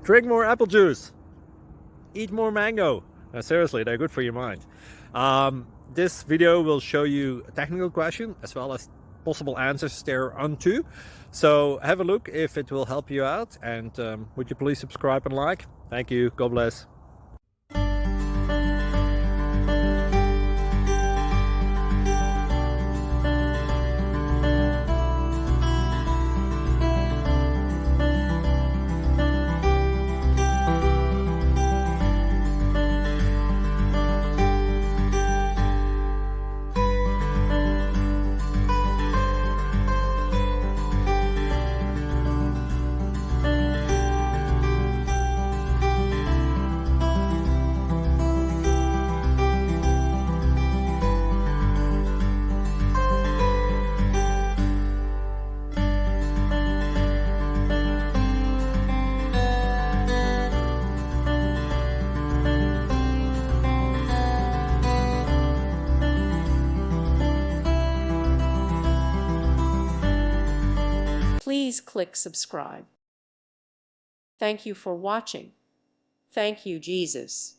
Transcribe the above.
Drink more apple juice. Eat more mango. Seriously, they're good for your mind. This video will show you a technical question as well as possible answers thereunto. So have a look if it will help you out, and would you please subscribe and like? Thank you. God bless. Please click subscribe. Thank you for watching. Thank you, Jesus.